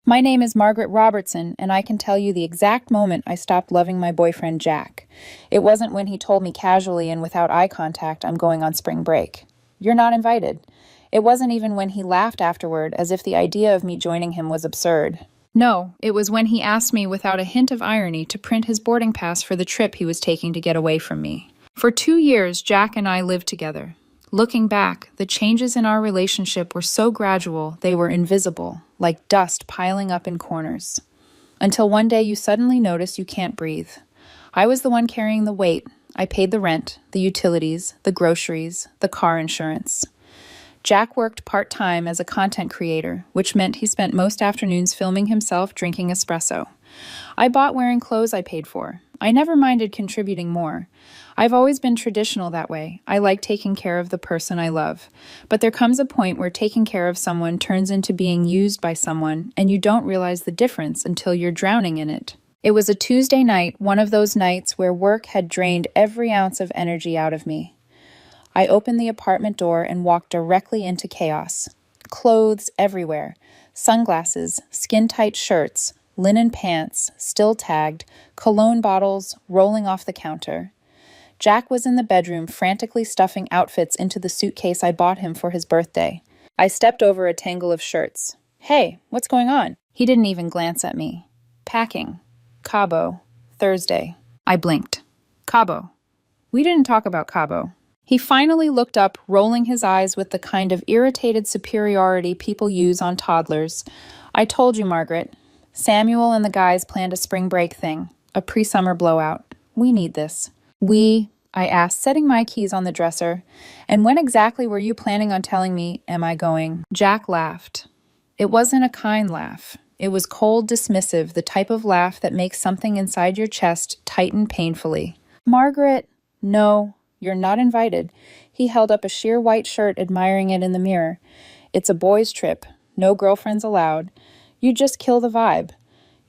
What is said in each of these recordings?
My name is Margaret Robertson, and I can tell you the exact moment I stopped loving my boyfriend Jack. It wasn't when he told me casually and without eye contact I'm going on spring break. You're not invited. It wasn't even when he laughed afterward as if the idea of me joining him was absurd. No, it was when he asked me without a hint of irony to print his boarding pass for the trip he was taking to get away from me. For 2 years, Jack and I lived together. Looking back, the changes in our relationship were so gradual they were invisible, like dust piling up in corners. Until one day you suddenly notice you can't breathe. I was the one carrying the weight. I paid the rent, the utilities, the groceries, the car insurance. Jack worked part-time as a content creator, which meant he spent most afternoons filming himself drinking espresso. I bought wearing clothes I paid for. I never minded contributing more. I've always been traditional that way. I like taking care of the person I love. But there comes a point where taking care of someone turns into being used by someone, and you don't realize the difference until you're drowning in it. It was a Tuesday night, one of those nights where work had drained every ounce of energy out of me. I opened the apartment door and walked directly into chaos. Clothes everywhere. Sunglasses, skin-tight shirts, linen pants, still tagged, cologne bottles rolling off the counter. Jack was in the bedroom frantically stuffing outfits into the suitcase I bought him for his birthday. I stepped over a tangle of shirts. Hey, what's going on? He didn't even glance at me. Packing. Cabo. Thursday. I blinked. Cabo. We didn't talk about Cabo. He finally looked up, rolling his eyes with the kind of irritated superiority people use on toddlers. I told you, Margaret. Samuel and the guys planned a spring break thing, a pre-summer blowout. We need this. I asked, setting my keys on the dresser. And when exactly were you planning on telling me, am I going? Jack laughed. It wasn't a kind laugh. It was cold, dismissive, the type of laugh that makes something inside your chest tighten painfully. Margaret, no, you're not invited. He held up a sheer white shirt, admiring it in the mirror. It's a boys' trip. No girlfriends allowed. You just kill the vibe.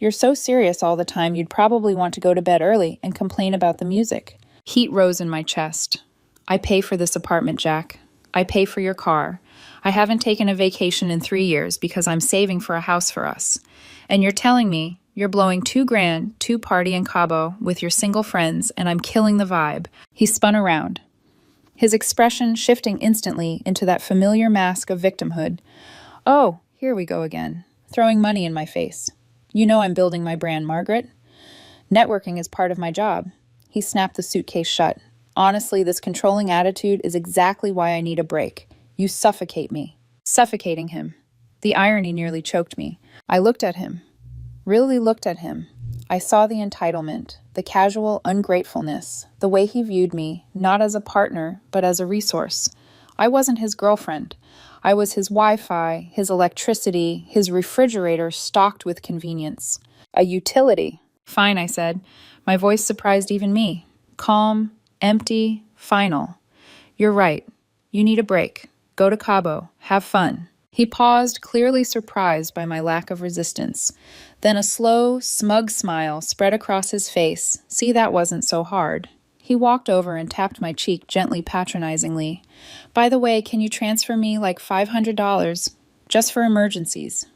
You're so serious all the time you'd probably want to go to bed early and complain about the music. Heat rose in my chest. I pay for this apartment, Jack. I pay for your car. I haven't taken a vacation in 3 years because I'm saving for a house for us. And you're telling me you're blowing $2,000 to party in Cabo with your single friends and I'm killing the vibe. He spun around, his expression shifting instantly into that familiar mask of victimhood. Oh, here we go again, throwing money in my face. You know I'm building my brand, Margaret. Networking is part of my job. He snapped the suitcase shut. Honestly, this controlling attitude is exactly why I need a break. You suffocate me. Suffocating him. The irony nearly choked me. I looked at him. Really looked at him. I saw the entitlement, the casual ungratefulness, the way he viewed me, not as a partner, but as a resource. I wasn't his girlfriend. I was his Wi-Fi, his electricity, his refrigerator stocked with convenience. A utility. Fine, I said. My voice surprised even me. Calm, empty, final. You're right. You need a break. Go to Cabo. Have fun. He paused, clearly surprised by my lack of resistance. Then a slow, smug smile spread across his face. See, that wasn't so hard. He walked over and tapped my cheek gently, patronizingly. By the way, can you transfer me like $500? Just for emergencies.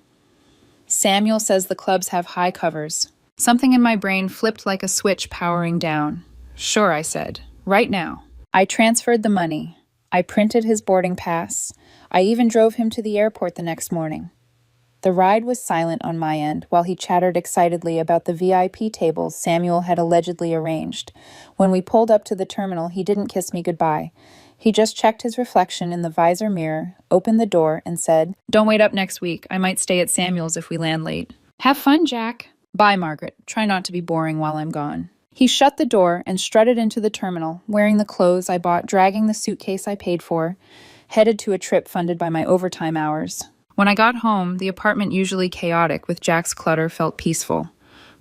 Samuel says the clubs have high covers. Something in my brain flipped like a switch powering down. Sure, I said. Right now. I transferred the money. I printed his boarding pass. I even drove him to the airport the next morning. The ride was silent on my end while he chattered excitedly about the VIP tables Samuel had allegedly arranged. When we pulled up to the terminal, he didn't kiss me goodbye. He just checked his reflection in the visor mirror, opened the door, and said, "Don't wait up next week. I might stay at Samuel's if we land late." Have fun, Jack. Bye, Margaret. Try not to be boring while I'm gone. He shut the door and strutted into the terminal, wearing the clothes I bought, dragging the suitcase I paid for, headed to a trip funded by my overtime hours. When I got home, the apartment, usually chaotic with Jack's clutter, felt peaceful.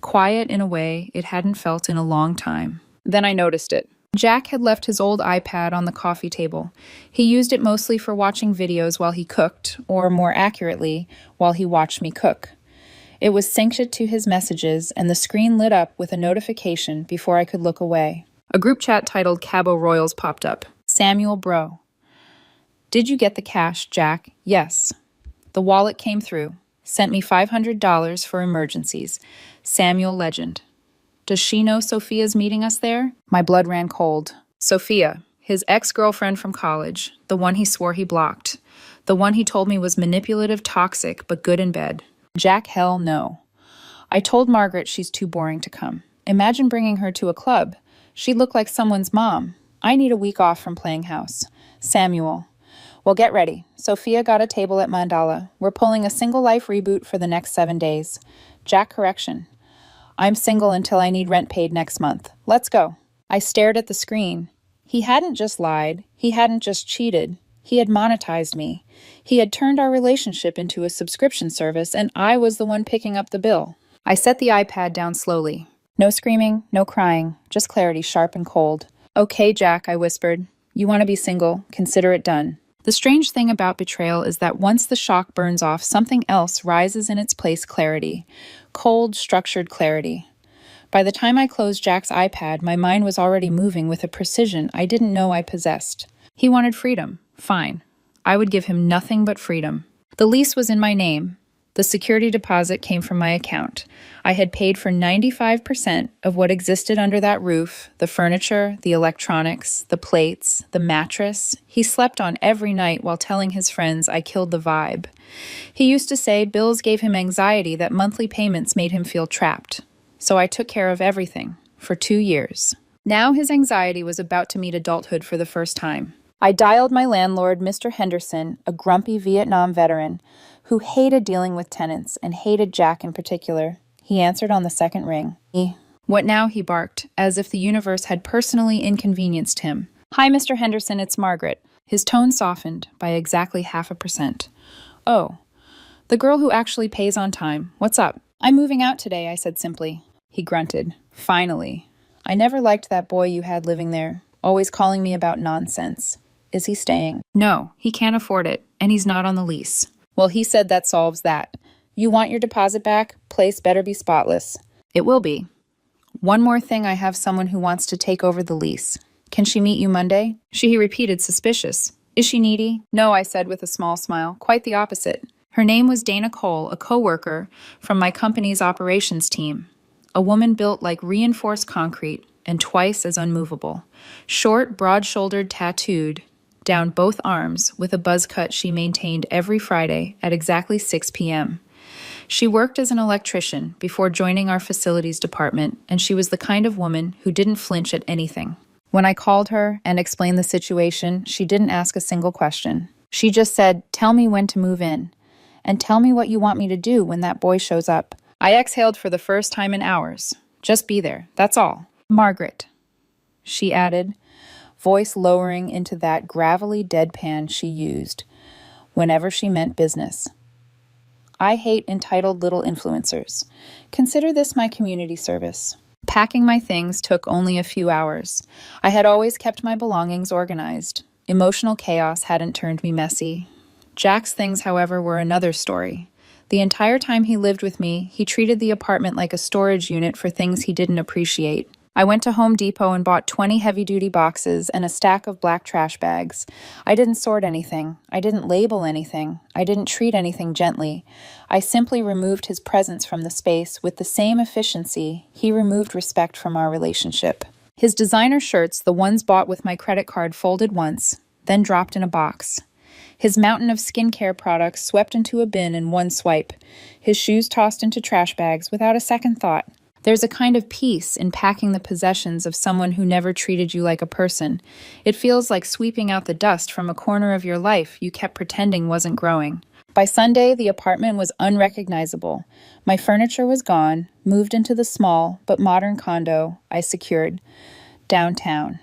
Quiet in a way it hadn't felt in a long time. Then I noticed it. Jack had left his old iPad on the coffee table. He used it mostly for watching videos while he cooked, or more accurately, while he watched me cook. It was synced to his messages, and the screen lit up with a notification before I could look away. A group chat titled Cabo Royals popped up. Samuel Bro. Did you get the cash, Jack? Yes. The wallet came through. Sent me $500 for emergencies. Samuel Legend. Does she know Sophia's meeting us there? My blood ran cold. Sophia, his ex-girlfriend from college, the one he swore he blocked. The one he told me was manipulative, toxic, but good in bed. Jack, hell no. I told Margaret she's too boring to come. Imagine bringing her to a club. She'd look like someone's mom. I need a week off from playing house. Samuel. Well, get ready. Sophia got a table at Mandala. We're pulling a single life reboot for the next 7 days. Jack, correction. I'm single until I need rent paid next month. Let's go. I stared at the screen. He hadn't just lied. He hadn't just cheated. He had monetized me. He had turned our relationship into a subscription service, and I was the one picking up the bill. I set the iPad down slowly. No screaming, no crying, just clarity, sharp and cold. Okay, Jack, I whispered. You want to be single? Consider it done. The strange thing about betrayal is that once the shock burns off, something else rises in its place, clarity. Cold, structured clarity. By the time I closed Jack's iPad, my mind was already moving with a precision I didn't know I possessed. He wanted freedom. Fine. I would give him nothing but freedom. The lease was in my name. The security deposit came from my account. I had paid for 95% of what existed under that roof, the furniture, the electronics, the plates, the mattress. He slept on every night while telling his friends I killed the vibe. He used to say bills gave him anxiety, that monthly payments made him feel trapped. So I took care of everything, for 2 years. Now his anxiety was about to meet adulthood for the first time. I dialed my landlord, Mr. Henderson, a grumpy Vietnam veteran, who hated dealing with tenants and hated Jack in particular. He answered on the second ring. What now? He barked, as if the universe had personally inconvenienced him. Hi, Mr. Henderson, it's Margaret. His tone softened by exactly 0.5%. Oh, the girl who actually pays on time. What's up? I'm moving out today, I said simply. He grunted. Finally. I never liked that boy you had living there, always calling me about nonsense. Is he staying? No, he can't afford it, and he's not on the lease. Well, he said that solves that. You want your deposit back? Place better be spotless. It will be. One more thing, I have someone who wants to take over the lease. Can she meet you Monday? He repeated, suspicious. Is she needy? No, I said with a small smile. Quite the opposite. Her name was Dana Cole, a coworker from my company's operations team. A woman built like reinforced concrete and twice as unmovable. Short, broad-shouldered, tattooed down both arms with a buzz cut she maintained every Friday at exactly 6 p.m. She worked as an electrician before joining our facilities department, and she was the kind of woman who didn't flinch at anything. When I called her and explained the situation, she didn't ask a single question. She just said, "Tell me when to move in, and tell me what you want me to do when that boy shows up." I exhaled for the first time in hours. Just be there, that's all. Margaret, she added, voice lowering into that gravelly deadpan she used whenever she meant business. I hate entitled little influencers. Consider this my community service. Packing my things took only a few hours. I had always kept my belongings organized. Emotional chaos hadn't turned me messy. Jack's things, however, were another story. The entire time he lived with me, he treated the apartment like a storage unit for things he didn't appreciate. I went to Home Depot and bought 20 heavy-duty boxes and a stack of black trash bags. I didn't sort anything. I didn't label anything. I didn't treat anything gently. I simply removed his presence from the space with the same efficiency he removed respect from our relationship. His designer shirts, the ones bought with my credit card, folded once, then dropped in a box. His mountain of skincare products swept into a bin in one swipe. His shoes tossed into trash bags without a second thought. There's a kind of peace in packing the possessions of someone who never treated you like a person. It feels like sweeping out the dust from a corner of your life you kept pretending wasn't growing. By Sunday, the apartment was unrecognizable. My furniture was gone, moved into the small but modern condo I secured downtown.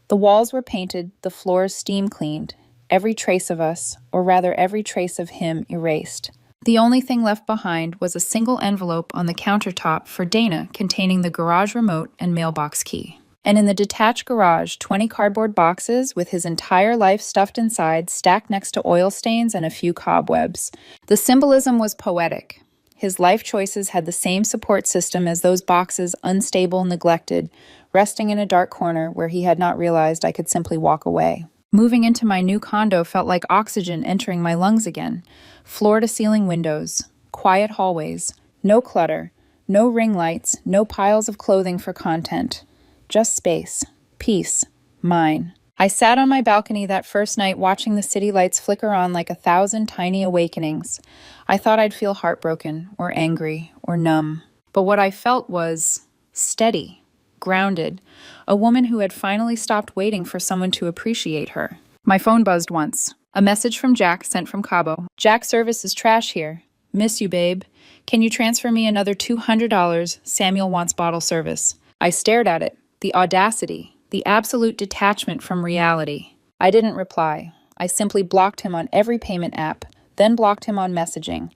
The walls were painted, the floors steam cleaned, every trace of us, or rather every trace of him, erased. The only thing left behind was a single envelope on the countertop for Dana containing the garage remote and mailbox key. And in the detached garage, 20 cardboard boxes with his entire life stuffed inside, stacked next to oil stains and a few cobwebs. The symbolism was poetic. His life choices had the same support system as those boxes, unstable, neglected, resting in a dark corner where he had not realized I could simply walk away. Moving into my new condo felt like oxygen entering my lungs again. Floor-to-ceiling windows, quiet hallways, no clutter, no ring lights, no piles of clothing for content. Just space, peace, mine. I sat on my balcony that first night watching the city lights flicker on like 1,000 tiny awakenings. I thought I'd feel heartbroken, or angry, or numb. But what I felt was steady, grounded, a woman who had finally stopped waiting for someone to appreciate her. My phone buzzed once. A message from Jack sent from Cabo. Jack, service is trash here. Miss you, babe. Can you transfer me another $200? Samuel wants bottle service. I stared at it. The audacity. The absolute detachment from reality. I didn't reply. I simply blocked him on every payment app, then blocked him on messaging,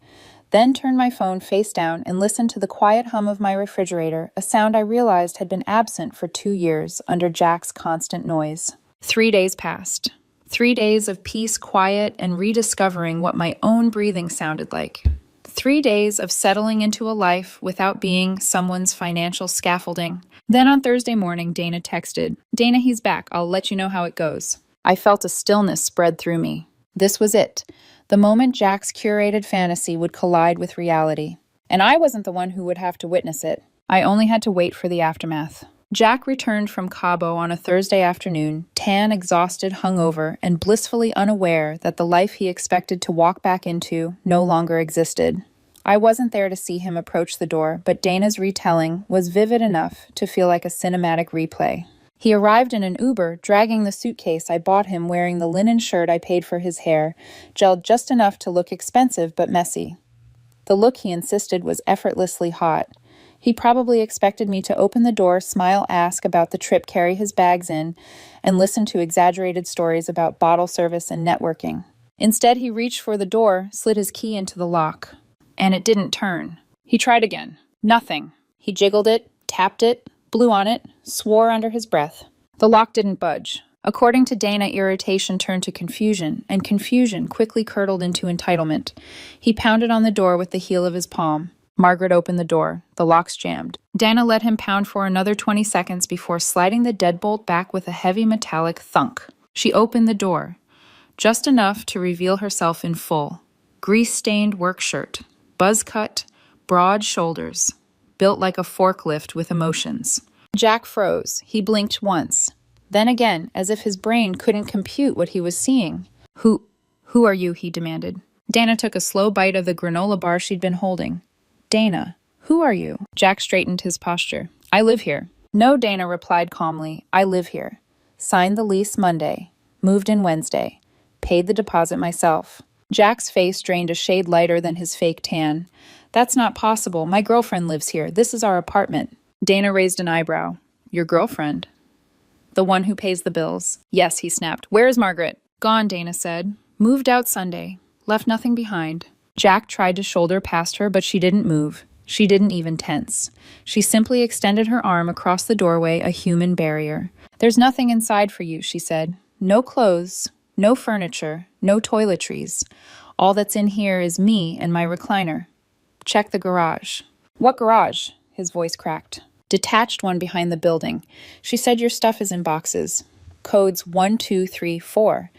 then turned my phone face down and listened to the quiet hum of my refrigerator, a sound I realized had been absent for 2 years under Jack's constant noise. 3 days passed. 3 days of peace, quiet, and rediscovering what my own breathing sounded like. 3 days of settling into a life without being someone's financial scaffolding. Then on Thursday morning, Dana texted, "Dana, he's back. I'll let you know how it goes." I felt a stillness spread through me. This was it. The moment Jack's curated fantasy would collide with reality. And I wasn't the one who would have to witness it. I only had to wait for the aftermath. Jack returned from Cabo on a Thursday afternoon, tan, exhausted, hungover, and blissfully unaware that the life he expected to walk back into no longer existed. I wasn't there to see him approach the door, but Dana's retelling was vivid enough to feel like a cinematic replay. He arrived in an Uber, dragging the suitcase I bought him wearing the linen shirt I paid for his hair, gelled just enough to look expensive but messy. The look, he insisted, was effortlessly hot. He probably expected me to open the door, smile, ask about the trip, carry his bags in, and listen to exaggerated stories about bottle service and networking. Instead, he reached for the door, slid his key into the lock. And it didn't turn. He tried again. Nothing. He jiggled it, tapped it, blew on it, swore under his breath. The lock didn't budge. According to Dana, irritation turned to confusion, and confusion quickly curdled into entitlement. He pounded on the door with the heel of his palm. Margaret opened the door. The locks jammed. Dana let him pound for another 20 seconds before sliding the deadbolt back with a heavy metallic thunk. She opened the door, just enough to reveal herself in full. Grease-stained work shirt, buzz-cut, broad shoulders, built like a forklift with emotions. Jack froze. He blinked once. Then again, as if his brain couldn't compute what he was seeing. Who are you?" he demanded. Dana took a slow bite of the granola bar she'd been holding. "Dana, who are you?" Jack straightened his posture. "I live here." "No," Dana replied calmly. "I live here. Signed the lease Monday. Moved in Wednesday. Paid the deposit myself." Jack's face drained a shade lighter than his fake tan. "That's not possible. My girlfriend lives here. This is our apartment." Dana raised an eyebrow. "Your girlfriend?" "The one who pays the bills." "Yes," he snapped. "Where is Margaret?" "Gone," Dana said. "Moved out Sunday. Left nothing behind." Jack tried to shoulder past her, but she didn't move. She didn't even tense. She simply extended her arm across the doorway, a human barrier. "There's nothing inside for you," she said. "No clothes, no furniture, no toiletries. All that's in here is me and my recliner. Check the garage." "What garage?" His voice cracked. "Detached one behind the building. She said your stuff is in boxes. Codes 1, 2, 3, 4.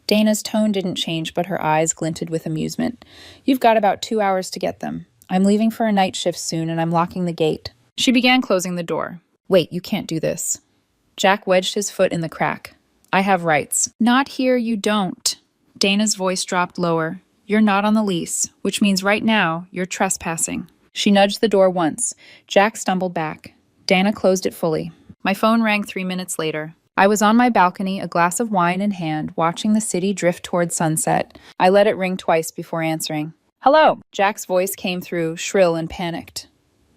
Dana's tone didn't change, but her eyes glinted with amusement. "You've got about 2 hours to get them. I'm leaving for a night shift soon, and I'm locking the gate." She began closing the door. "Wait, you can't do this." Jack wedged his foot in the crack. "I have rights." "Not here, you don't." Dana's voice dropped lower. "You're not on the lease, which means right now you're trespassing." She nudged the door once. Jack stumbled back. Dana closed it fully. My phone rang 3 minutes later. I was on my balcony, a glass of wine in hand, watching the city drift toward sunset. I let it ring twice before answering. "Hello!" Jack's voice came through, shrill and panicked.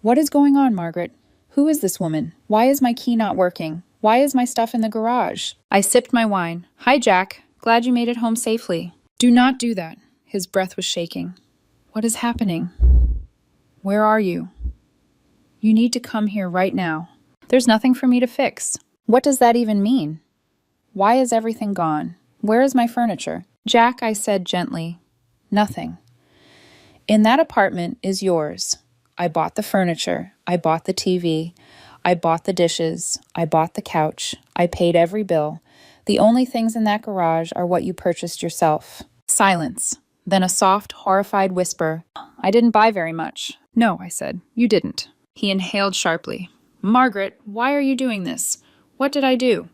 "What is going on, Margaret? Who is this woman? Why is my key not working? Why is my stuff in the garage?" I sipped my wine. "Hi, Jack. Glad you made it home safely." "Do not do that." His breath was shaking. "What is happening? Where are you? You need to come here right now. There's nothing for me to fix." "What does that even mean? Why is everything gone? Where is my furniture?" "Jack," I said gently, "nothing. In that apartment is yours. I bought the furniture. I bought the TV. I bought the dishes. I bought the couch. I paid every bill. The only things in that garage are what you purchased yourself." Silence. Then a soft, horrified whisper. I didn't buy very much. No, I said. You didn't. He inhaled sharply. Margaret, why are you doing this? What did I do?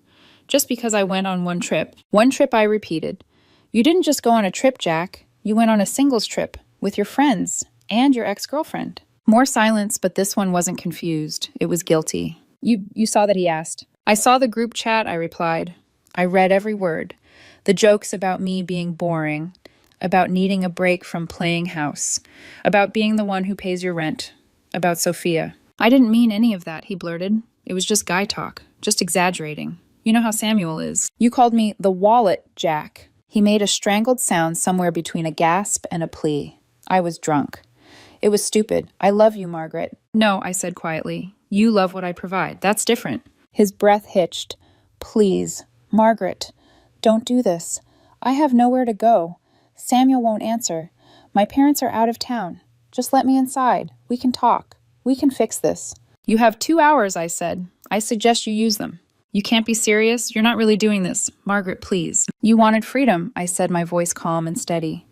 Just because I went on one trip. One trip, I repeated. You didn't just go on a trip, Jack. You went on a singles trip with your friends and your ex-girlfriend. More silence, but this one wasn't confused. It was guilty. You saw that, he asked. I saw the group chat, I replied. I read every word. The jokes about me being boring, about needing a break from playing house, about being the one who pays your rent, about Sophia. I didn't mean any of that, he blurted. It was just guy talk, just exaggerating. You know how Samuel is. You called me the wallet, Jack. He made a strangled sound somewhere between a gasp and a plea. I was drunk. It was stupid. I love you, Margaret. No, I said quietly. You love what I provide. That's different. His breath hitched. Please, Margaret, don't do this. I have nowhere to go. Samuel won't answer. My parents are out of town. Just let me inside. We can talk. We can fix this. You have 2 hours, I said. I suggest you use them. You can't be serious. You're not really doing this. Margaret, please. You wanted freedom, I said, my voice calm and steady.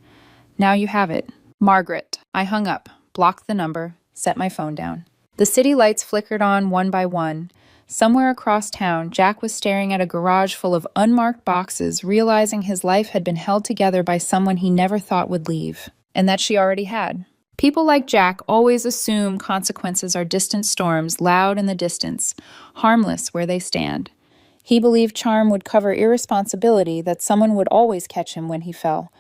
Now you have it. Margaret. I hung up, blocked the number, set my phone down. The city lights flickered on one by one. Somewhere across town, Jack was staring at a garage full of unmarked boxes, realizing his life had been held together by someone he never thought would leave, and that she already had. People like Jack always assume consequences are distant storms, loud in the distance, harmless where they stand. He believed charm would cover irresponsibility, that someone would always catch him when he fell.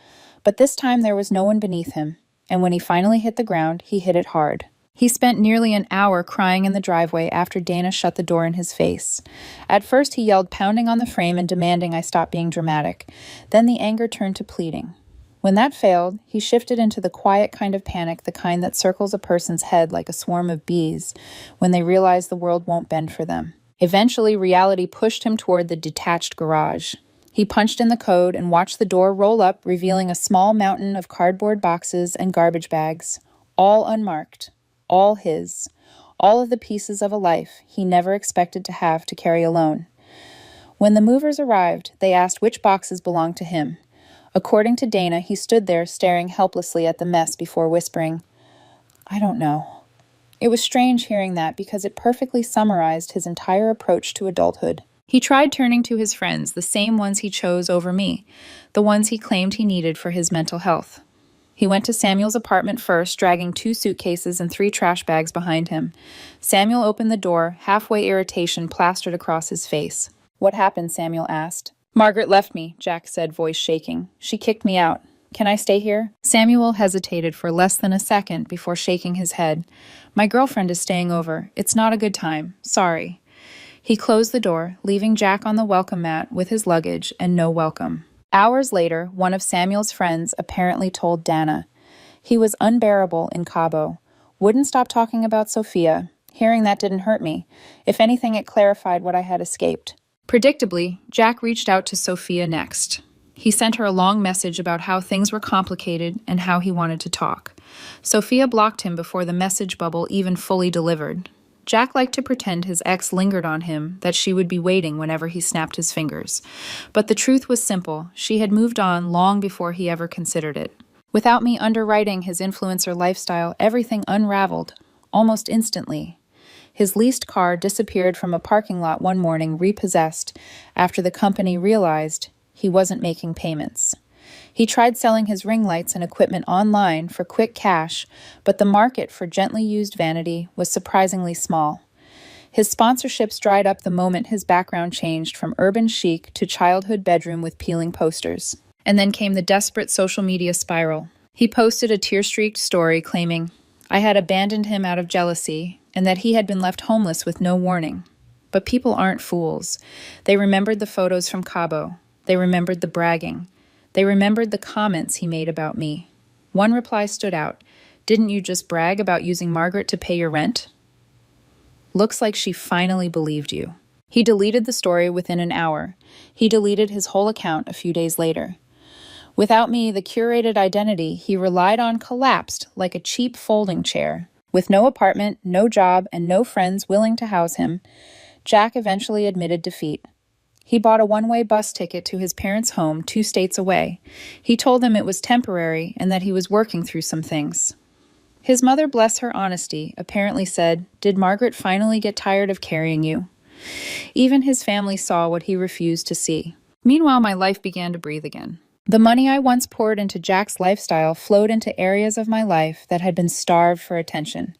But this time there was no one beneath him, and when he finally hit the ground, he hit it hard. He spent nearly an hour crying in the driveway after Dana shut the door in his face. At first he yelled, pounding on the frame and demanding I stop being dramatic. Then the anger turned to pleading. When that failed, he shifted into the quiet kind of panic, the kind that circles a person's head like a swarm of bees when they realize the world won't bend for them. Eventually, reality pushed him toward the detached garage. He punched in the code and watched the door roll up, revealing a small mountain of cardboard boxes and garbage bags, all unmarked. All his, all of the pieces of a life he never expected to have to carry alone. When the movers arrived, they asked which boxes belonged to him. According to Dana, he stood there staring helplessly at the mess before whispering, I don't know. It was strange hearing that because it perfectly summarized his entire approach to adulthood. He tried turning to his friends, the same ones he chose over me, the ones he claimed he needed for his mental health. He went to Samuel's apartment first, dragging 2 suitcases and 3 trash bags behind him. Samuel opened the door, halfway irritation plastered across his face. What happened? Samuel asked. Margaret left me, Jack said, voice shaking. She kicked me out. Can I stay here? Samuel hesitated for less than a second before shaking his head. My girlfriend is staying over. It's not a good time. Sorry. He closed the door, leaving Jack on the welcome mat with his luggage and no welcome. Hours later, one of Samuel's friends apparently told Dana. He was unbearable in Cabo. Wouldn't stop talking about Sophia. Hearing that didn't hurt me. If anything, it clarified what I had escaped. Predictably, Jack reached out to Sophia next. He sent her a long message about how things were complicated and how he wanted to talk. Sophia blocked him before the message bubble even fully delivered. Jack liked to pretend his ex lingered on him, that she would be waiting whenever he snapped his fingers. But the truth was simple. She had moved on long before he ever considered it. Without me underwriting his influencer lifestyle, everything unraveled, almost instantly. His leased car disappeared from a parking lot one morning, repossessed, after the company realized he wasn't making payments. He tried selling his ring lights and equipment online for quick cash, but the market for gently used vanity was surprisingly small. His sponsorships dried up the moment his background changed from urban chic to childhood bedroom with peeling posters. And then came the desperate social media spiral. He posted a tear-streaked story claiming, I had abandoned him out of jealousy, and that he had been left homeless with no warning. But people aren't fools. They remembered the photos from Cabo. They remembered the bragging. They remembered the comments he made about me. One reply stood out. Didn't you just brag about using Margaret to pay your rent? Looks like she finally believed you. He deleted the story within an hour. He deleted his whole account a few days later. Without me, the curated identity he relied on collapsed like a cheap folding chair. With no apartment, no job, and no friends willing to house him, Jack eventually admitted defeat. He bought a one-way bus ticket to his parents' home 2 states away. He told them it was temporary and that he was working through some things. His mother, bless her honesty, apparently said, "Did Margaret finally get tired of carrying you?" Even his family saw what he refused to see. Meanwhile, my life began to breathe again. The money I once poured into Jack's lifestyle flowed into areas of my life that had been starved for attention.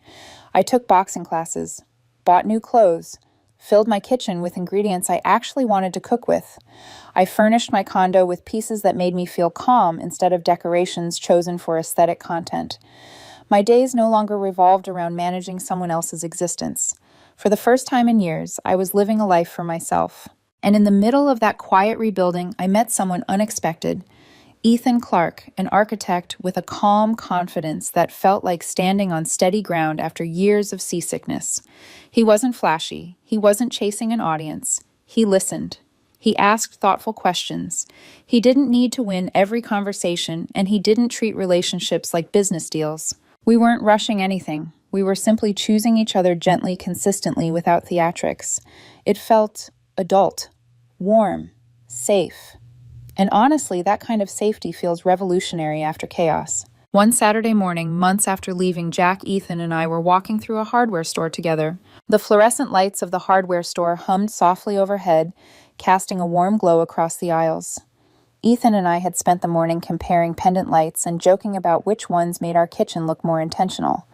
I took boxing classes, bought new clothes, filled my kitchen with ingredients I actually wanted to cook with. I furnished my condo with pieces that made me feel calm instead of decorations chosen for aesthetic content. My days no longer revolved around managing someone else's existence. For the first time in years, I was living a life for myself. And in the middle of that quiet rebuilding, I met someone unexpected. Ethan Clark, an architect with a calm confidence that felt like standing on steady ground after years of seasickness. He wasn't flashy. He wasn't chasing an audience. He listened. He asked thoughtful questions. He didn't need to win every conversation, and he didn't treat relationships like business deals. We weren't rushing anything. We were simply choosing each other gently, consistently, without theatrics. It felt adult, warm, safe. And honestly, that kind of safety feels revolutionary after chaos. One Saturday morning, months after leaving, Jack, Ethan, and I were walking through a hardware store together. The fluorescent lights of the hardware store hummed softly overhead, casting a warm glow across the aisles. Ethan and I had spent the morning comparing pendant lights and joking about which ones made our kitchen look more intentional.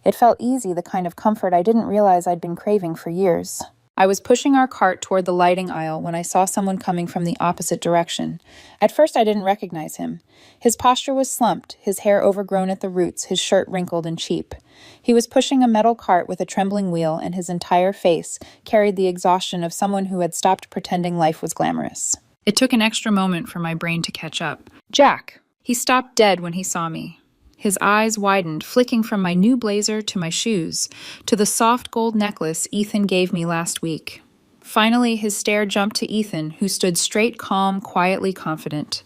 It felt easy, the kind of comfort I didn't realize I'd been craving for years. I was pushing our cart toward the lighting aisle when I saw someone coming from the opposite direction. At first, I didn't recognize him. His posture was slumped, his hair overgrown at the roots, his shirt wrinkled and cheap. He was pushing a metal cart with a trembling wheel, and his entire face carried the exhaustion of someone who had stopped pretending life was glamorous. It took an extra moment for my brain to catch up. "Jack!" He stopped dead when he saw me. His eyes widened, flicking from my new blazer to my shoes, to the soft gold necklace Ethan gave me last week. Finally, his stare jumped to Ethan, who stood straight, calm, quietly confident.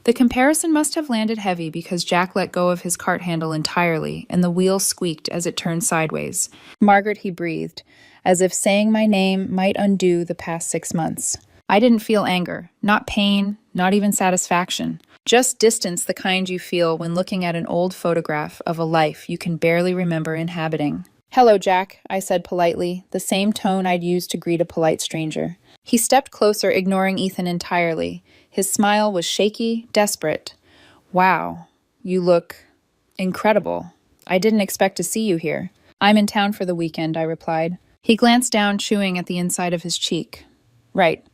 The comparison must have landed heavy because Jack let go of his cart handle entirely, and the wheel squeaked as it turned sideways. "Margaret," he breathed, as if saying my name might undo the past 6 months. I didn't feel anger, not pain, not even satisfaction. Just distance, the kind you feel when looking at an old photograph of a life you can barely remember inhabiting. "Hello, Jack," I said politely, the same tone I'd used to greet a polite stranger. He stepped closer, ignoring Ethan entirely. His smile was shaky, desperate. "Wow, you look incredible. I didn't expect to see you here." "I'm in town for the weekend," I replied. He glanced down, chewing at the inside of his cheek. "Right.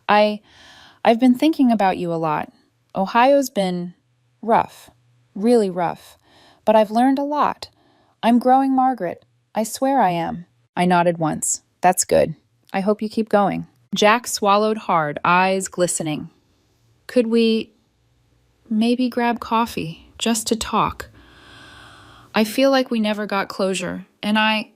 I've been thinking about you a lot. Ohio's been rough, really rough, but I've learned a lot. I'm growing, Margaret. I swear I am." I nodded once. "That's good. I hope you keep going." Jack swallowed hard, eyes glistening. "Could we maybe grab coffee, just to talk? I feel like we never got closure, and I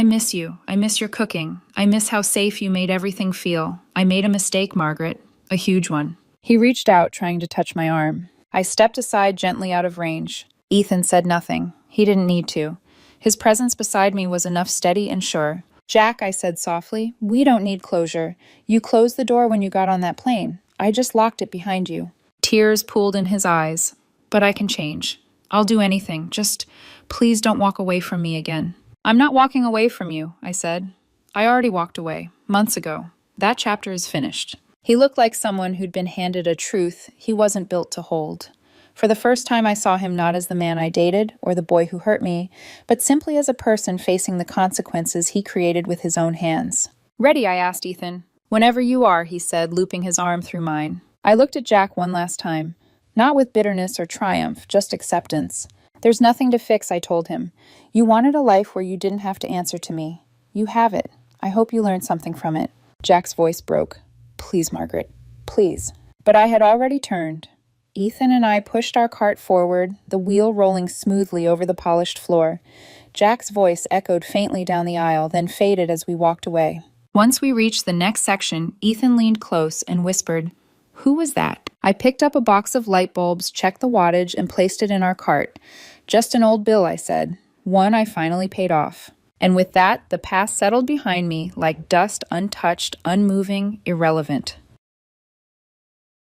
miss you. I miss your cooking. I miss how safe you made everything feel. I made a mistake, Margaret, a huge one." He reached out, trying to touch my arm. I stepped aside, gently out of range. Ethan said nothing. He didn't need to. His presence beside me was enough, steady and sure. "Jack," I said softly, "we don't need closure. You closed the door when you got on that plane. I just locked it behind you." Tears pooled in his eyes. "But I can change. I'll do anything. Just please don't walk away from me again." "I'm not walking away from you," I said. "I already walked away, months ago. That chapter is finished." He looked like someone who'd been handed a truth he wasn't built to hold. For the first time, I saw him not as the man I dated or the boy who hurt me, but simply as a person facing the consequences he created with his own hands. "Ready?" I asked Ethan. "Whenever you are," he said, looping his arm through mine. I looked at Jack one last time, not with bitterness or triumph, just acceptance. "There's nothing to fix," I told him. "You wanted a life where you didn't have to answer to me. You have it. I hope you learned something from it." Jack's voice broke. "Please, Margaret. Please." But I had already turned. Ethan and I pushed our cart forward, the wheel rolling smoothly over the polished floor. Jack's voice echoed faintly down the aisle, then faded as we walked away. Once we reached the next section, Ethan leaned close and whispered, "Who was that?" I picked up a box of light bulbs, checked the wattage, and placed it in our cart. "Just an old bill," I said. "One I finally paid off." And with that, the past settled behind me like dust, untouched, unmoving, irrelevant.